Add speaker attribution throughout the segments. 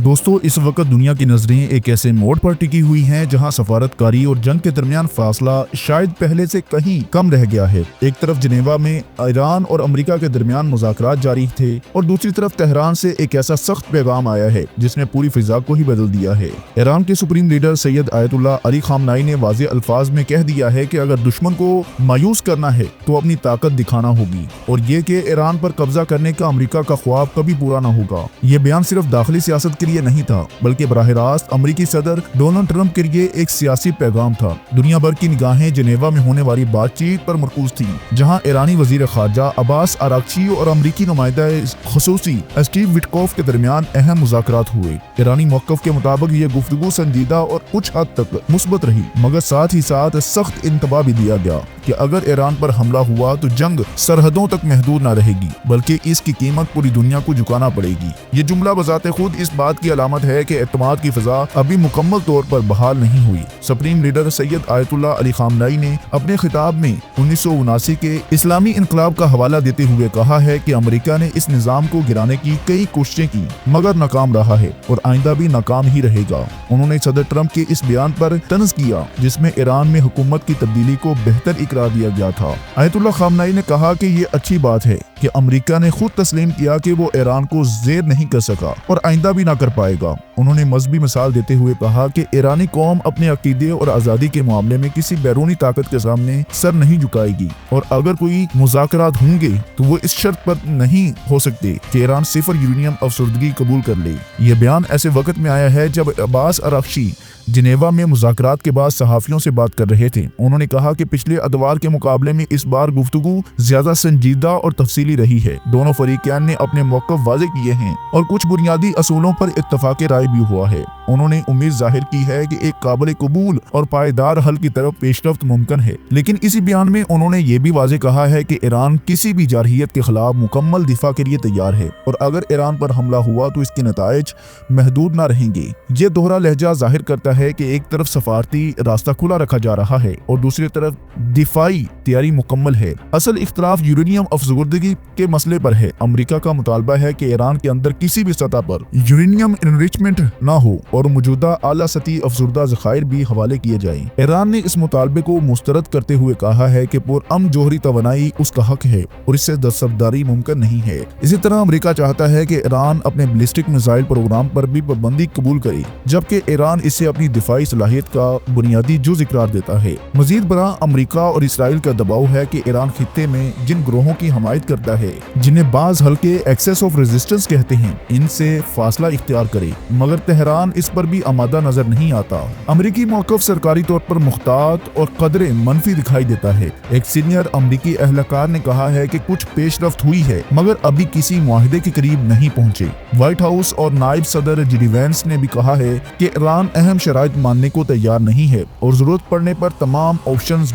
Speaker 1: دوستو اس وقت دنیا کی نظریں ایک ایسے موڑ پر ٹکی ہوئی ہیں جہاں سفارتکاری اور جنگ کے درمیان فاصلہ شاید پہلے سے کہیں کم رہ گیا ہے۔ ایک طرف جنیوا میں ایران اور امریکہ کے درمیان مذاکرات جاری تھے اور دوسری طرف تہران سے ایک ایسا سخت پیغام آیا ہے جس نے پوری فضا کو ہی بدل دیا ہے۔ ایران کے سپریم لیڈر سید آیت اللہ علی خامنائی نے واضح الفاظ میں کہہ دیا ہے کہ اگر دشمن کو مایوس کرنا ہے تو اپنی طاقت دکھانا ہوگی، اور یہ کہ ایران پر قبضہ کرنے کا امریکہ کا خواب کبھی پورا نہ ہوگا۔ یہ بیان صرف داخلی سیاست کے لیے نہیں تھا بلکہ براہ راست امریکی صدر ڈونلڈ ٹرمپ کے لیے ایک سیاسی پیغام تھا۔ دنیا بھر کی نگاہیں جنیوا میں ہونے والی بات چیت پر مرکوز تھیں، جہاں ایرانی وزیر خارجہ عباس اراغچی اور امریکی نمائندہ خصوصی اسٹیو وٹکوف کے درمیان اہم مذاکرات ہوئے۔ ایرانی موقف کے مطابق یہ گفتگو سنجیدہ اور کچھ حد تک مثبت رہی، مگر ساتھ ہی ساتھ سخت انتباہ بھی دیا گیا کہ اگر ایران پر حملہ ہوا تو جنگ سرحدوں تک محدود نہ رہے گی بلکہ اس کی قیمت پوری دنیا کو جھکانا پڑے گی۔ یہ جملہ بذات خود اس بات کی علامت ہے کہ اعتماد کی فضا ابھی مکمل طور پر بحال نہیں ہوئی۔ سپریم لیڈر سید آیت اللہ علی خامنائی نے اپنے خطاب میں 1979 کے اسلامی انقلاب کا حوالہ دیتے ہوئے کہا ہے کہ امریکہ نے اس نظام کو گرانے کی کئی کوششیں کی مگر ناکام رہا ہے اور آئندہ بھی ناکام ہی رہے گا۔ انہوں نے صدر ٹرمپ کے اس بیان پر طنز کیا جس میں ایران میں حکومت کی تبدیلی کو بہتر اقرار دیا گیا تھا۔ آیت اللہ خامنائی نے کہا کہ یہ اچھی بات ہے کہ امریکہ نے خود تسلیم کیا کہ وہ ایران کو زیر نہیں کر سکا اور آئندہ بھی نہ کر پائے گا۔ انہوں نے مذہبی مثال دیتے ہوئے کہا کہ ایرانی قوم اپنے عقیدے اور آزادی کے معاملے میں کسی بیرونی طاقت کے سامنے سر نہیں جھکائے گی، اور اگر کوئی مذاکرات ہوں گے تو وہ اس شرط پر نہیں ہو سکتے کہ ایران صفر یورینیم افسردگی قبول کر لے۔ یہ بیان ایسے وقت میں آیا ہے جب عباس اراغچی جنیوا میں مذاکرات کے بعد صحافیوں سے بات کر رہے تھے۔ انہوں نے کہا کہ پچھلے ادوار کے مقابلے میں اس بار گفتگو زیادہ سنجیدہ اور تفصیلی رہی ہے۔ دونوں فریقین نے اپنے موقف واضح کیے ہیں اور کچھ بنیادی اصولوں پر اتفاق رائے بھی ہوا ہے۔ انہوں نے امید ظاہر کی ہے کہ ایک قابل قبول اور پائیدار حل کی طرف پیش رفت ممکن ہے، لیکن اسی بیان میں انہوں نے یہ بھی واضح کہا ہے کہ ایران کسی بھی جارحیت کے خلاف مکمل دفاع کے لیے تیار ہے، اور اگر ایران پر حملہ ہوا تو اس کے نتائج محدود نہ رہیں گے۔ یہ دوہرا لہجہ ظاہر کرتا ہے کہ ایک طرف سفارتی راستہ کھلا رکھا جا رہا ہے اور دوسری طرف دفاعی تیاری مکمل ہے۔ اصل اختلاف یورینیم افسردگی کے مسئلے پر ہے۔ امریکہ کا مطالبہ ہے کہ ایران کے اندر کسی بھی سطح پر یورینیم انریچمنٹ نہ ہو اور موجودہ اعلیٰ سطحی افسردہ ذخائر بھی حوالے کیے جائیں۔ ایران نے اس مطالبے کو مسترد کرتے ہوئے کہا ہے کہ پرامن جوہری توانائی اس کا حق ہے اور اس سے دستبرداری ممکن نہیں ہے۔ اسی طرح امریکہ چاہتا ہے کہ ایران اپنے بیلسٹک میزائل پروگرام پر بھی پابندی قبول کرے، جبکہ ایران اسے اپنی دفاعی صلاحیت کا بنیادی جز قرار دیتا ہے۔ مزید برآں امریکہ اور اسرائیل کا دباؤ ہے کہ ایران خطے میں جن گروہوں کی حمایت کرتا ہے، جنہیں بعض حلقے ایکسس آف ریزسٹنس کہتے ہیں، ان سے فاصلہ اختیار کرے، مگر تہران اس پر بھی آمادہ نظر نہیں آتا۔ امریکی موقف سرکاری طور پر محتاط اور قدرے منفی دکھائی دیتا ہے۔ ایک سینئر امریکی اہلکار نے کہا ہے کہ کچھ پیش رفت ہوئی ہے مگر ابھی کسی معاہدے کے قریب نہیں پہنچے۔ وائٹ ہاؤس اور نائب صدر جی ڈی وینس نے بھی کہا ہے کہ ایران اہم شرائط ماننے کو تیار نہیں ہے اور ضرورت پڑنے پر تمام آپشنز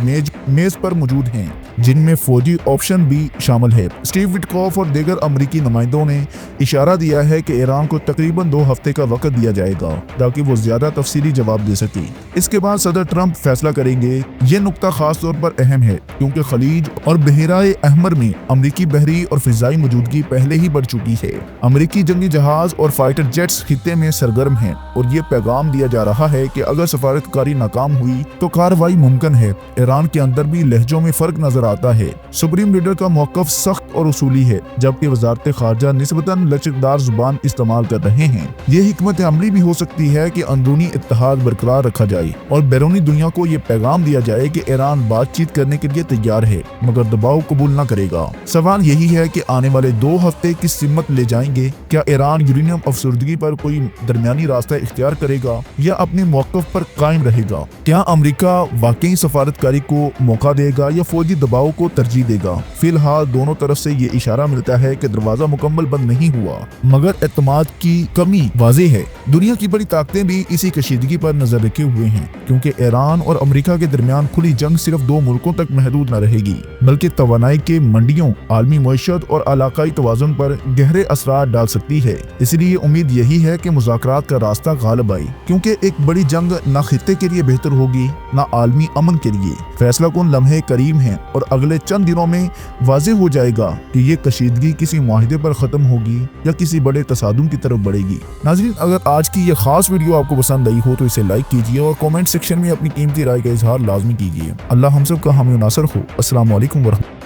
Speaker 1: میز پر موجود ہیں، جن میں فوجی آپشن بھی شامل ہے۔ اسٹیو وٹکوف اور دیگر امریکی نمائندوں نے اشارہ دیا ہے کہ ایران کو تقریباً 2 ہفتے کا وقت دیا جائے گا تاکہ وہ زیادہ تفصیلی جواب دے سکے۔ اس کے بعد صدر ٹرمپ فیصلہ کریں گے۔ یہ نقطہ خاص طور پر اہم ہے کیونکہ خلیج اور بحیرہ احمر میں امریکی بحری اور فضائی موجودگی پہلے ہی بڑھ چکی ہے۔ امریکی جنگی جہاز اور فائٹر جیٹس خطے میں سرگرم ہیں اور یہ پیغام دیا جا رہا ہے کہ اگر سفارتکاری ناکام ہوئی تو کارروائی ممکن ہے۔ ایران کے اندر بھی لہجوں میں فرق نظر آتا ہے۔ سپریم لیڈر کا موقف سخت اور اصولی ہے جبکہ وزارت خارجہ نسبتاً لچکدار زبان استعمال کر رہے ہیں۔ یہ حکمت عملی بھی ہو سکتی ہے کہ اندرونی اتحاد برقرار رکھا جائے اور بیرونی دنیا کو یہ پیغام دیا جائے کہ ایران بات چیت کرنے کے لیے تیار ہے مگر دباؤ قبول نہ کرے گا۔ سوال یہی ہے کہ آنے والے 2 ہفتے کس سمت لے جائیں گے۔ کیا ایران یورینیم افسردگی پر کوئی درمیانی راستہ اختیار کرے گا یا اپنے موقف پر قائم رہے گا؟ کیا امریکہ واقعی سفارتکاری کو موقع دے گا یا فوجی دباؤ کو ترجیح دے گا؟ فی الحال دونوں طرف سے یہ اشارہ ملتا ہے کہ دروازہ مکمل بند نہیں ہوا مگر اعتماد کی کمی واضح ہے۔ دنیا کی بڑی طاقتیں بھی اسی کشیدگی پر نظر رکھے ہوئے ہیں کیونکہ ایران اور امریکہ کے درمیان کھلی جنگ صرف 2 ملکوں تک محدود نہ رہے گی بلکہ توانائی کے منڈیوں، عالمی معیشت اور علاقائی توازن پر گہرے اثرات ڈال سکتی ہے۔ اس لیے امید یہی ہے کہ مذاکرات کا راستہ غالب آئے کیونکہ ایک بڑی جنگ نہ خطے کے لیے بہتر ہوگی نہ عالمی امن کے لیے۔ فیصلہ کن لمحے قریب ہیں اور اگلے چند دنوں میں واضح ہو جائے گا کہ یہ کشیدگی کسی معاہدے پر ختم ہوگی یا کسی بڑے تصادم کی طرف بڑھے گی۔ ناظرین، اگر آج کی یہ خاص ویڈیو آپ کو پسند آئی ہو تو اسے لائک کیجیے اور کامنٹ سیکشن میں اپنی قیمتی رائے کا اظہار لازمی کیجیے۔ اللہ ہم سب کا حامی و ناصر ہو۔ السلام علیکم ورحمۃ اللہ۔